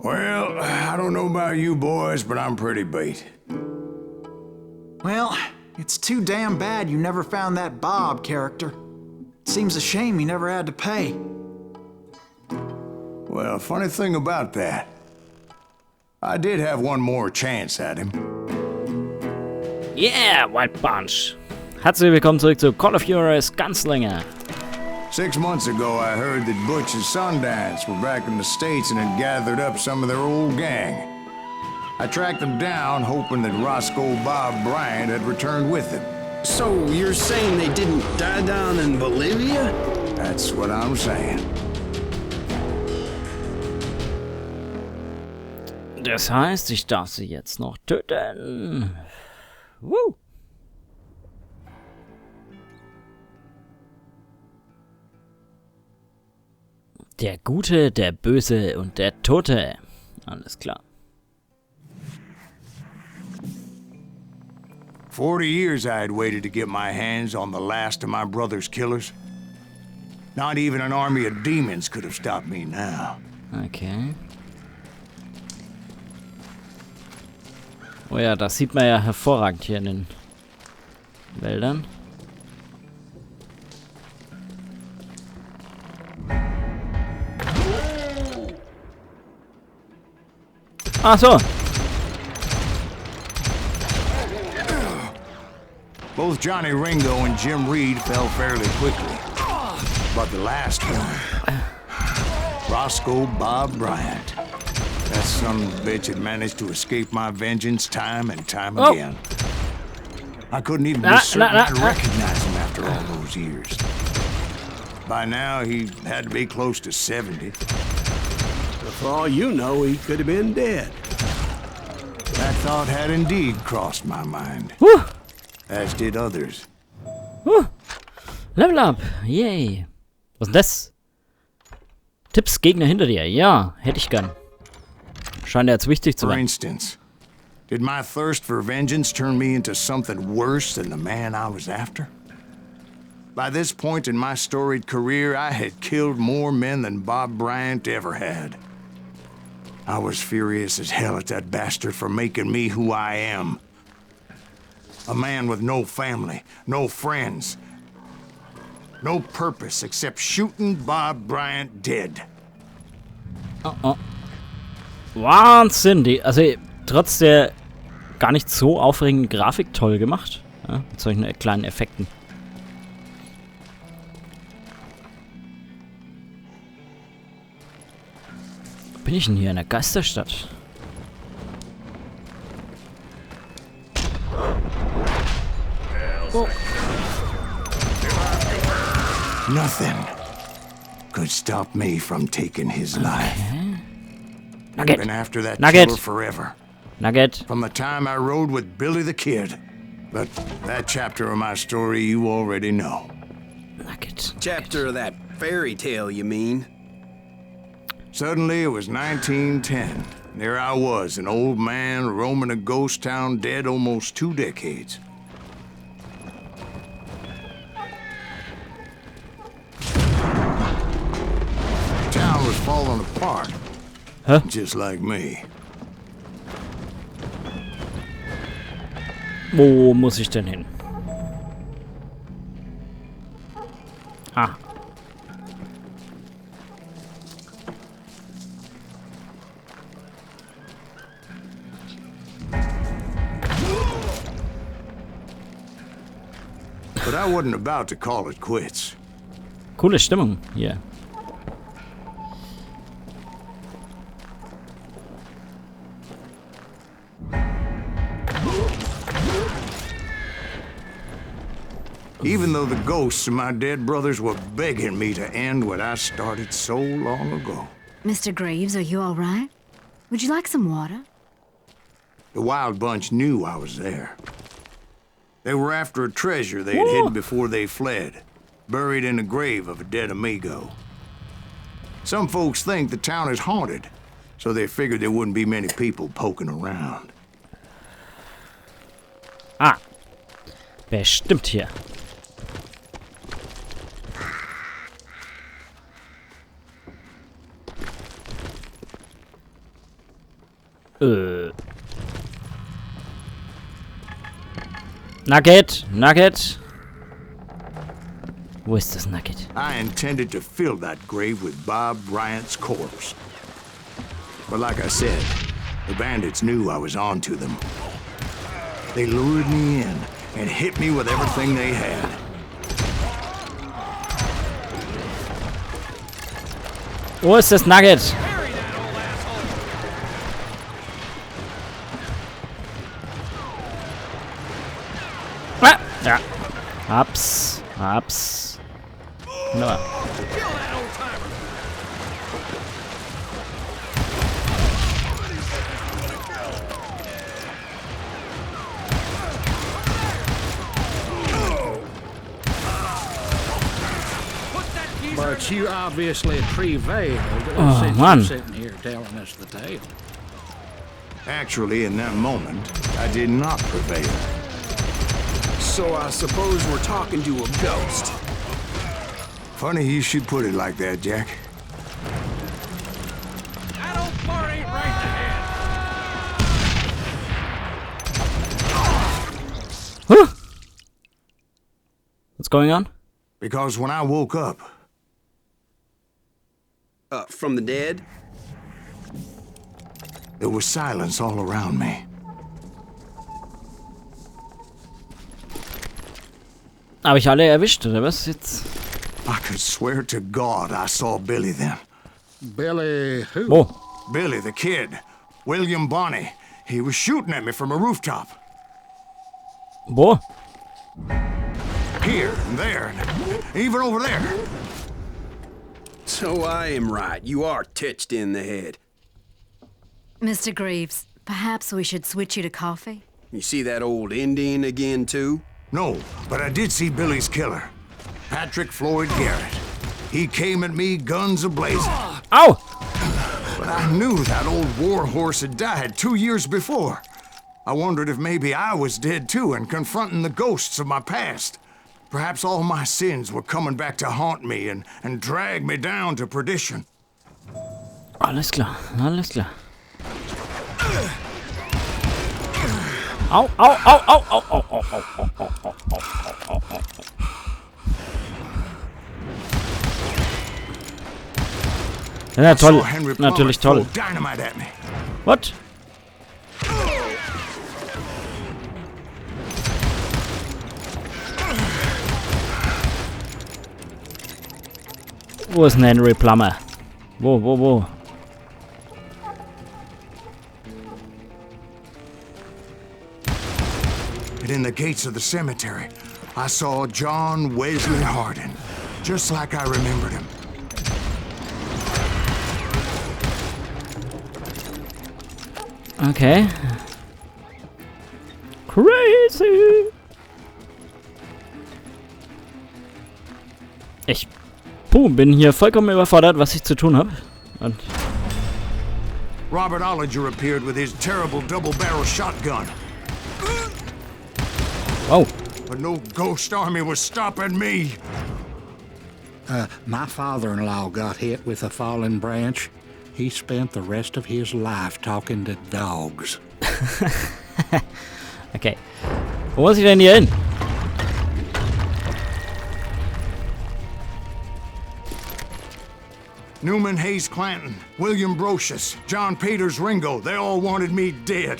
Well, I don't know about you boys, but I'm pretty beat. Well, it's too damn bad you never found that Bob character. Seems a shame you never had to pay. Well, funny thing about that, I did have one more chance at him. Yeah, White Bunch. Herzlich willkommen zurück zu Call of Juarez Gunslinger. 6 months ago, I heard that Butch and Sundance were back in the States and had gathered up some of their old gang. I tracked them down, hoping that Roscoe Bob Bryant had returned with them. So you're saying they didn't die down in Bolivia? That's what I'm saying. Das heißt, ich darf sie jetzt noch töten. Woo! Der Gute, der Böse und der Tote. Alles klar. 40 years I had waited to get my hands on the last of my brother's killers. Not even an army of demons could have stopped me now. Okay. Oh ja, das sieht man ja hervorragend hier in den Wäldern. Ach so. Both Johnny Ringo and Jim Reed fell fairly quickly. But the last one, Roscoe Bob Bryant. That son of a bitch had managed to escape my vengeance time and time again. I couldn't even be certain I'd recognize him after all those years. By now, he had to be close to 70. For all you know, he could have been dead. That thought had indeed crossed my mind. Woo! As did others. Level up! Yay! Was ist das? Tipps, Gegner hinter dir. Ja, hätte ich gern. Scheint jetzt wichtig zu For sein. instance, did my thirst for vengeance turn me into something worse than the man I was after? By this point in my storied career, I had killed more men than Bob Bryant ever had. I was furious as hell at that bastard for making me who I am. A man with no family, no friends, no purpose except shooting Bob Bryant dead. Oh. Wahnsinn, also trotz der gar nicht so aufregenden Grafik toll gemacht. Ja, mit solchen kleinen Effekten. Wo bin ich denn hier in der Geisterstadt? Oh. Nothing could stop me from taking his life. Nugget. Been after that Nugget. killer forever. Nugget. From the time I rode with Billy the Kid. But that chapter of my story you already know. Nugget. Chapter of that fairy tale, you mean? Suddenly it was 1910. There I was, an old man roaming a ghost town dead almost 2 decades. The town was falling apart. Huh? Just like me. Wo muss ich denn hin? Ah. But I wasn't about to call it quits. Coole Stimmung hier. Even though the ghosts of my dead brothers were begging me to end what I started so long ago. Mr. Graves, are you all right? Would you like some water? The Wild Bunch knew I was there. They were after a treasure they had hidden before they fled, buried in the grave of a dead amigo. Some folks think the town is haunted, so they figured there wouldn't be many people poking around. Ah. Bestimmt hier. Nugget, Nugget. Wo ist das Nugget? I intended to fill that grave with Bob Bryant's corpse. But like I said, the bandits knew I was on to them. They lured me in and hit me with everything they had. Wo ist das Nugget? Ah, ja. Hab's. Wunderbar. But you obviously prevailed since man. you're sitting here telling us the tale. Actually, in that moment, I did not prevail. So I suppose we're talking to a ghost. Funny you should put it like that, Jack. That old part ain't right in the head. Huh? What's going on? Because when I woke up, From the dead? there was silence all around me. Habe ich alle erwischt, oder was jetzt? I could swear to God I saw Billy then. Billy who? Wo? Billy, the kid. William Bonney. He was shooting at me from a rooftop. Wo? Here and there, and even over there. So I am right. You are touched in the head. Mr. Greaves, perhaps we should switch you to coffee? You see that old Indian again, too? No, but I did see Billy's killer. Patrick Floyd Garrett. He came at me guns a-blazing. Au! But I knew that old war horse had died 2 years before. I wondered if maybe I was dead too and confronting the ghosts of my past. Perhaps all my sins were coming back to haunt me and drag me down to perdition. Alles klar, alles klar. Au, au, au, au, au, au, au, au, au, au, au, au, au. Ja, toll. I saw Henry Plummer Natürlich toll. throw dynamite at me. What? Wo ist ein Henry Plummer? Wo? And in the gates of the cemetery, I saw John Wesley Hardin, just like I remembered him. Okay. Crazy. Ich bin hier vollkommen überfordert, was ich zu tun habe. Und Robert Ollinger appeared with his terrible double-barrel shotgun. oh, But no ghost army was stopping me. My father-in-law got hit with a fallen branch. He spent the rest of his life talking to dogs. okay. Wo muss ich denn hier hin? Newman Hayes Clanton, William Brocious, John Peters Ringo, they all wanted me dead.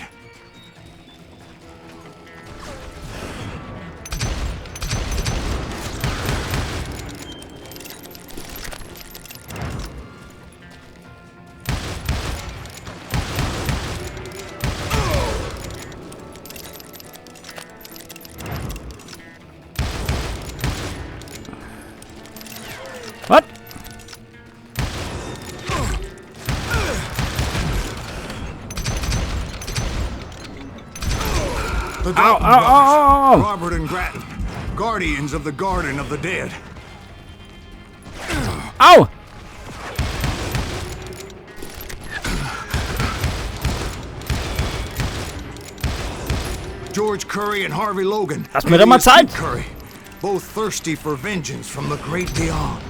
What? The Ow, Dalton ow, brothers, ow, ow. Robert and Grattan, guardians of the Garden of the Dead. Au! George Curry and Harvey Logan. Lass mir doch mal alias Zeit. Kid Curry, both thirsty for vengeance from the great beyond.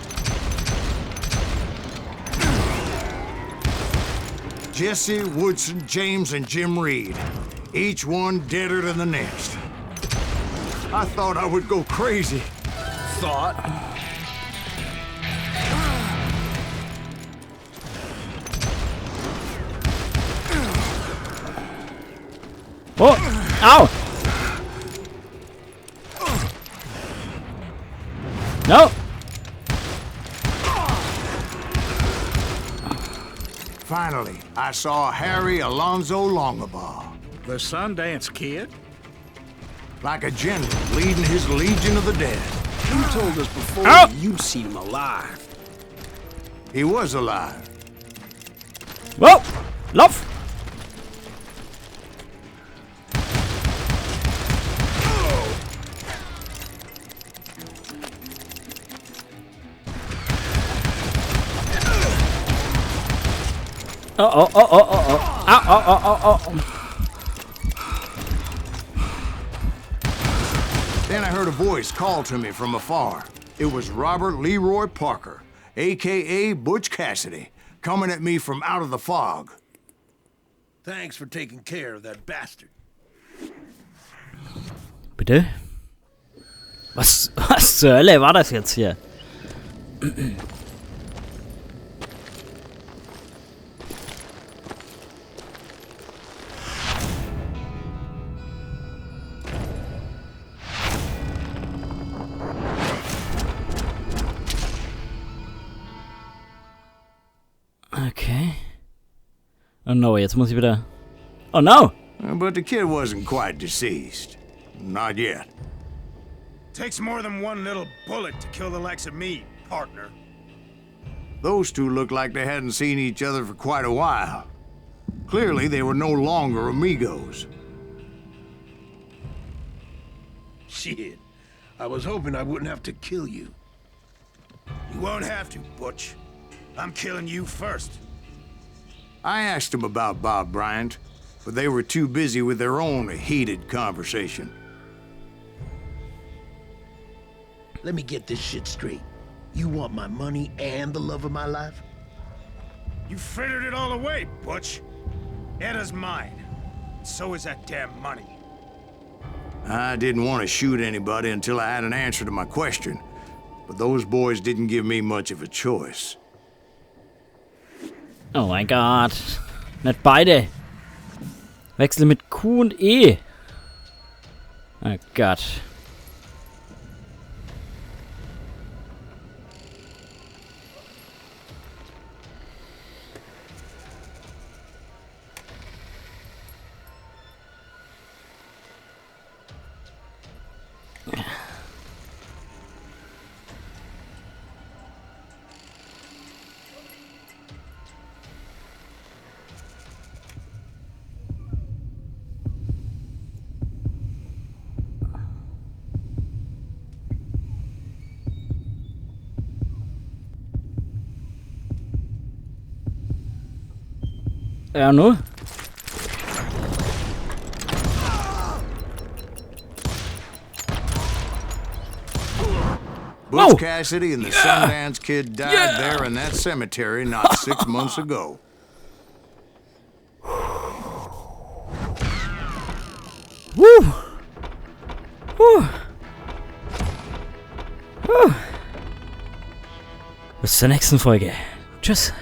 Jesse, Woodson, James, and Jim Reed. Each one deader than the next. I thought I would go crazy. Thought? Oh! Ow! No! Finally, I saw Harry Alonzo Longabaugh. The Sundance Kid? Like a general leading his legion of the dead. You told us before Ow! you'd seen him alive. He was alive. Whoa! Lauf! Oh, oh, oh, oh, oh, oh. Ow, oh, oh, oh, oh. Then I heard a voice call to me from afar. It was Robert Leroy Parker, a.k.a. Butch Cassidy, coming at me from out of the fog. Thanks for taking care of that bastard. Bitte? Was zur Hölle war das jetzt hier? Okay. Oh no, jetzt muss ich wieder... Oh no! But the kid wasn't quite deceased. Not yet. Takes more than one little bullet to kill the likes of me, partner. Those two looked like they hadn't seen each other for quite a while. Clearly, they were no longer amigos. Shit. I was hoping I wouldn't have to kill you. You won't have to, Butch. I'm killing you first. I asked them about Bob Bryant, but they were too busy with their own heated conversation. Let me get this shit straight. You want my money and the love of my life? You frittered it all away, Butch. Edda's mine. So is that damn money. I didn't want to shoot anybody until I had an answer to my question, but those boys didn't give me much of a choice. Oh mein Gott. Nicht beide. Wechsel mit Q und E. Oh Gott. Ja, nur. Butch Cassidy and the Sundance Kid died there in that cemetery not 6 months ago. Woo! Woo! Woo! Bis zur nächsten Folge. Tschüss.